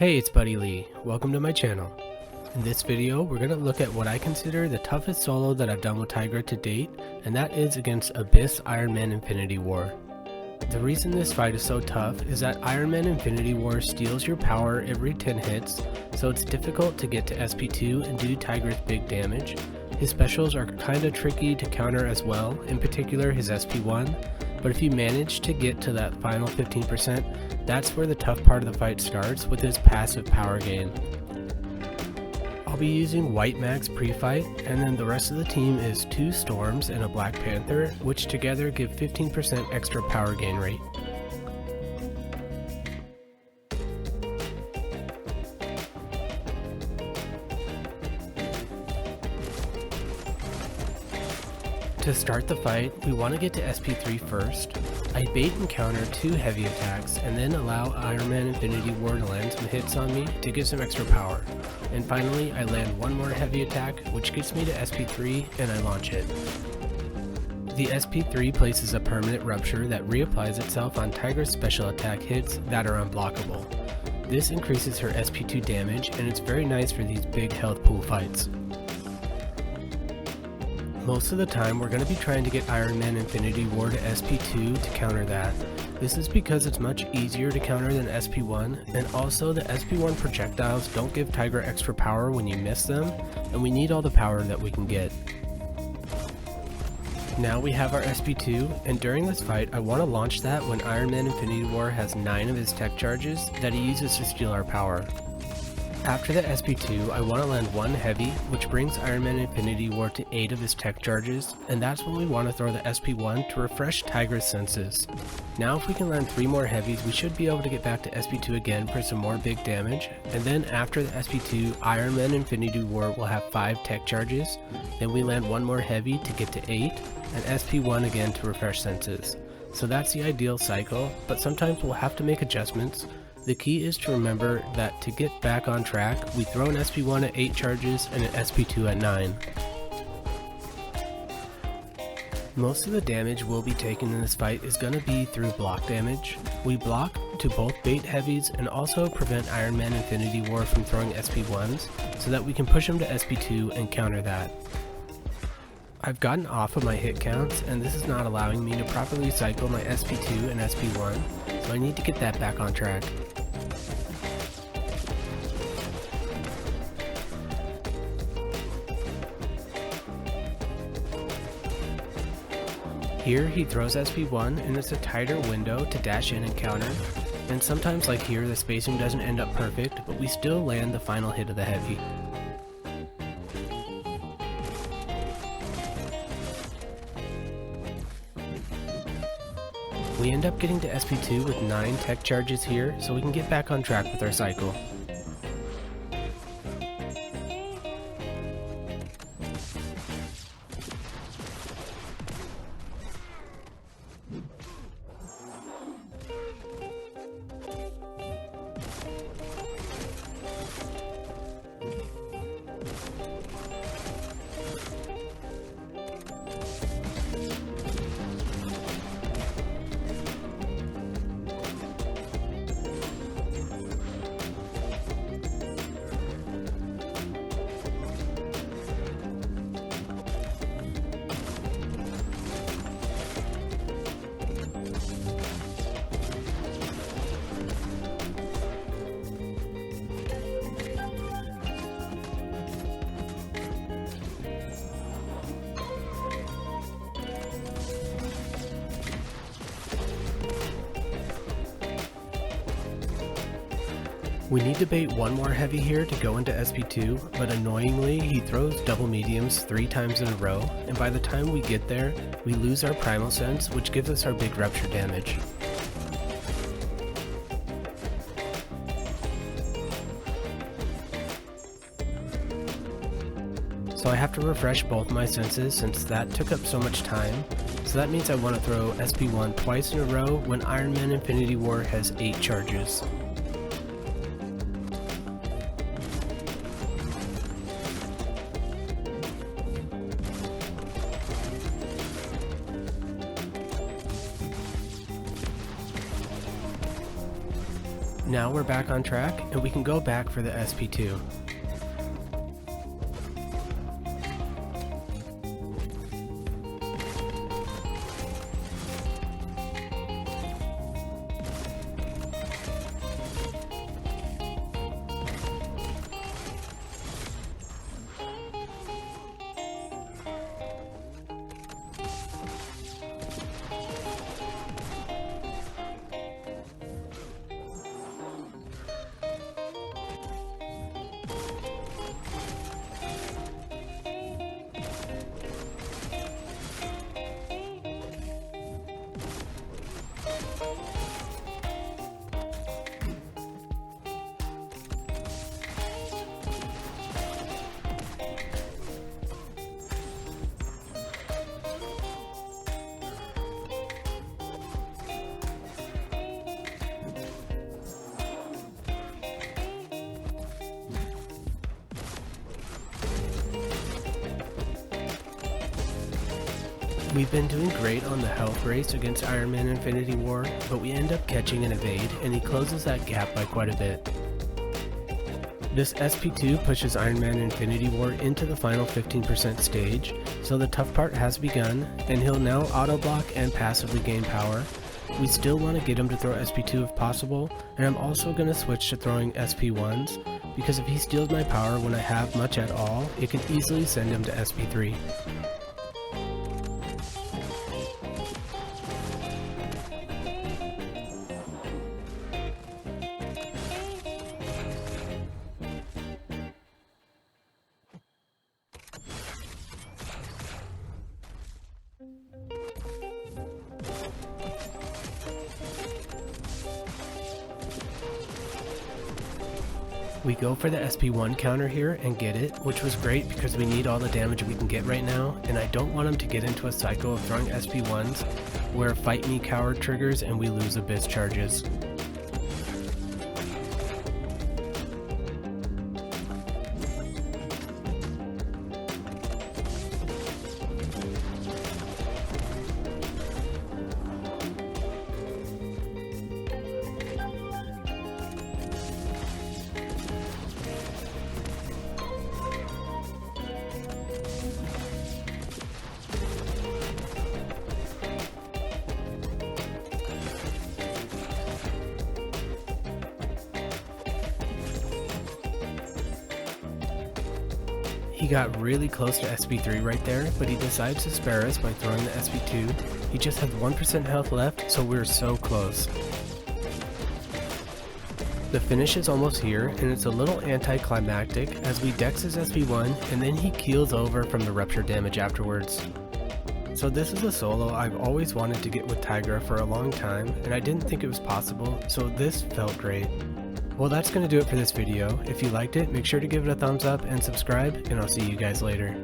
Hey, it's Buddy Lee. Welcome to my channel. In this video, we're going to look at what I consider the toughest solo that I've done with Tigra to date, and that is against Abyss Iron Man Infinity War. The reason this fight is so tough is that Iron Man Infinity War steals your power every 10 hits, so it's difficult to get to SP2 and do Tigra's big damage. His specials are kinda tricky to counter as well, in particular his SP1, but if you manage to get to that final 15%, that's where the tough part of the fight starts with his passive power gain. I'll be using White Max pre-fight, and then the rest of the team is 2 Storms and a Black Panther, which together give 15% extra power gain rate. To start the fight, we want to get to SP3 first. I bait and counter 2 heavy attacks and then allow Iron Man Infinity War to land some hits on me to give some extra power. And finally, I land 1 more heavy attack, which gets me to SP3 and I launch it. The SP3 places a permanent rupture that reapplies itself on Tigra's special attack hits that are unblockable. This increases her SP2 damage and it's very nice for these big health pool fights. Most of the time we're going to be trying to get Iron Man Infinity War to SP2 to counter that. This is because it's much easier to counter than SP1, and also the SP1 projectiles don't give Tigra extra power when you miss them, and we need all the power that we can get. Now we have our SP2, and during this fight I want to launch that when Iron Man Infinity War has 9 of his tech charges that he uses to steal our power. After the SP2, I want to land 1 heavy, which brings Iron Man Infinity War to 8 of his tech charges, and that's when we want to throw the SP1 to refresh Tigra's senses. Now if we can land 3 more heavies, we should be able to get back to SP2 again for some more big damage, and then after the SP2, Iron Man Infinity War will have 5 tech charges, then we land 1 more heavy to get to 8, and SP1 again to refresh senses. So that's the ideal cycle, but sometimes we'll have to make adjustments. The key is to remember that to get back on track, we throw an SP1 at 8 charges and an SP2 at 9. Most of the damage we'll be taking in this fight is going to be through block damage. We block to both bait heavies and also prevent Iron Man Infinity War from throwing SP1s so that we can push him to SP2 and counter that. I've gotten off of my hit counts and this is not allowing me to properly cycle my SP2 and SP1, so I need to get that back on track. Here he throws SP1 and it's a tighter window to dash in and counter, and sometimes like here the spacing doesn't end up perfect, but we still land the final hit of the heavy. We end up getting to SP2 with 9 tech charges here, so we can get back on track with our cycle. We need to bait 1 more heavy here to go into SP2, but annoyingly he throws double mediums 3 times in a row, and by the time we get there, we lose our primal sense, which gives us our big rupture damage. So I have to refresh both my senses since that took up so much time, so that means I want to throw SP1 twice in a row when Iron Man Infinity War has 8 charges. Now we're back on track, and we can go back for the SP2. We've been doing great on the health race against Iron Man Infinity War, but we end up catching an evade, and he closes that gap by quite a bit. This SP2 pushes Iron Man Infinity War into the final 15% stage, so the tough part has begun, and he'll now auto-block and passively gain power. We still want to get him to throw SP2 if possible, and I'm also going to switch to throwing SP1s, because if he steals my power when I have much at all, it can easily send him to SP3. We go for the SP1 counter here and get it, which was great because we need all the damage we can get right now, and I don't want him to get into a cycle of throwing SP1s where Fight Me Coward triggers and we lose Abyss charges. He got really close to SP3 right there, but he decides to spare us by throwing the SP2. He just has 1% health left, so we're so close. The finish is almost here, and it's a little anticlimactic as we dex his SP1 and then he keels over from the rupture damage afterwards. So this is a solo I've always wanted to get with Tigra for a long time, and I didn't think it was possible, so this felt great. Well, that's going to do it for this video. If you liked it, make sure to give it a thumbs up and subscribe, and I'll see you guys later.